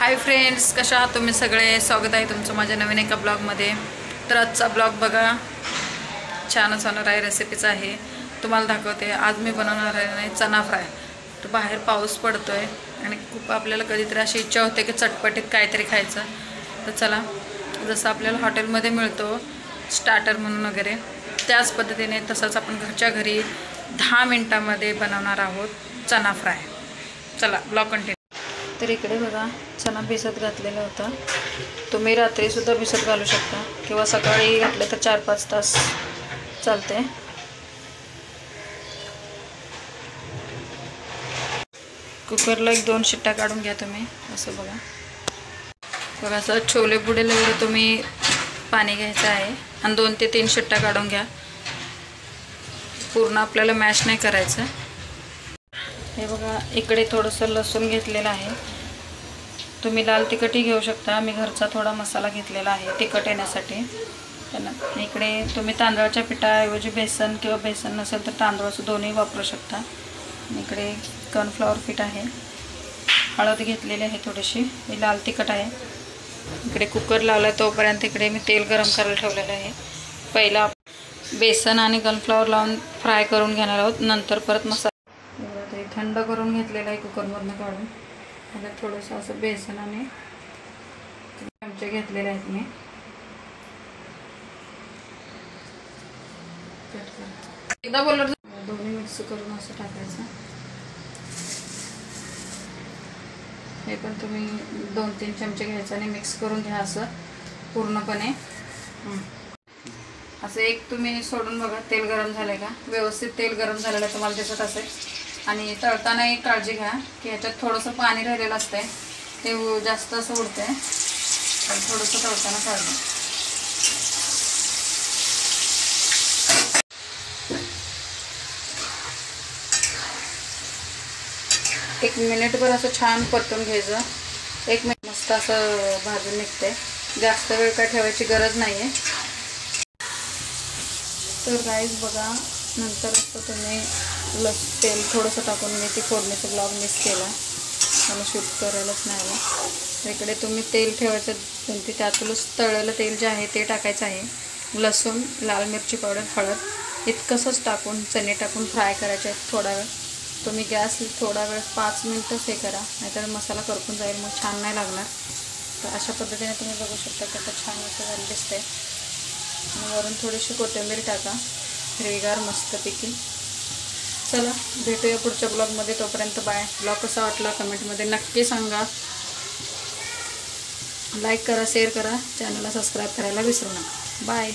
Hi friends, कशा आहात तुम्ही सगळे? स्वागत आहे तुमचं माझ्या नवीन एका ब्लॉगमध्ये. तर आजचा ब्लॉग बघा, छानच होणार आहे. रेसिपीच आहे, तुम्हाला दाखवते. आज मी बनवणार आहे चना फ्राय. तर बाहेर पाऊस पडतोय आणि खूप आपल्याला कधीतरी अशी इच्छा होते की चटपटीत काहीतरी खायचं. तर चला, जसं आपल्याला हॉटेलमध्ये मिळतो स्टार्टर म्हणून वगैरे, त्याच पद्धतीने तसंच आपण घरच्या घरी 10 मिनटामध्ये बनवणार आहोत चना फ्राय. चला ब्लॉग कंटिन्यू. तर इकडे बघा, चना भिजत घातलेला होता. तुम्ही रात्रीसुद्धा भिजत घालू शकता किंवा सकाळी घातले तर 4-5 तास चालते. कुकरला 1-2 शिट्ट्या काढून घ्या तुम्ही. असं बघा असं छोले बुडेल एवढं तुम्ही पाणी घ्यायचं आहे आणि 2 ते 3 शिट्ट्या काढून घ्या. पूर्ण आपल्याला मॅश नाही करायचं. हे बघा, इकडे थोडंसं लसूण घेतलेलं आहे. तुम्ही लाल तिखटही घेऊ शकता. मी घरचा थोडा मसाला घेतलेला आहे तिखट येण्यासाठी. इकडे तुम्ही तांदळाच्या पिठाऐवजी बेसन किंवा बेसन नसेल तर तांदूळाचं दोन्ही वापरू शकता. इकडे कॉर्नफ्लॉवर पीठ आहे. हळद घेतलेली आहे थोडीशी. ही लाल तिखट आहे. इकडे कुकर लावला तोपर्यंत इकडे मी तेल गरम करायला ठेवलेलं आहे. पहिला बेसन आणि कॉर्नफ्लॉवर लावून फ्राय करून घेणार आहोत. नंतर परत मसाला ते थंड करून घेतलेलं आहे कुकरमधनं काढून. आता थोडंसं असं बेसन आणि चमचे घेतलेले आहेत मी. एकदा बोललं दोन्ही मिक्स करून असं टाकायचं. हे पण तुम्ही 2-3 चमचे घ्यायचं आणि मिक्स करून घ्या असं पूर्णपणे. असं एक तुम्ही सोडून बघा तेल गरम झालंय का. व्यवस्थित तेल गरम झालेलं तुम्हाला दिसत असेल. आणि तळताना एक काळजी घ्या की ह्याच्यात थोडंसं पाणी राहिलेलं असतंय, ते जास्त असं उडतंय. आणि थोडंसं तळताना काढलं. एक मिनिटभर असं छान परतून घ्यायचं. 1 मिनिट मस्त असं भाजून निघते. जास्त वेळ काय ठेवायची गरज नाही आहे. तर गाईस बघा, नंतर असं तुम्ही तेल थोडंसं टाकून मी ती फोडणीचा ब्लॉग मिस केला. मला शूट करायलाच नाही आलं. तर इकडे तुम्ही तेल ठेवायचं. कोणती त्यातूनच तळलेलं तेल जे आहे ते टाकायचं आहे. लसूण, लाल मिरची पावडर, हळद इतकंसंच टाकून चणे टाकून फ्राय करायचे आहेत थोडा वेळ. तुम्ही गॅस थोडा वेळ 5 मिनटंच हे करा, नाहीतर मसाला करपून जाईल, मग छान नाही लागणार. तर अशा पद्धतीने तुम्ही बघू शकता की आता छान असं झालं दिसतंय. आणि वरून थोडीशी कोथिंबीर टाका, हिरवीगार मस्तपैकी. चला भेटूया पुढच्या ब्लॉगमध्ये. तोपर्यंत बाय. ब्लॉग कसा वाटला कमेंटमध्ये नक्की सांगा. लाईक करा, शेअर करा, चॅनलला सबस्क्राईब करायला विसरू नका. बाय.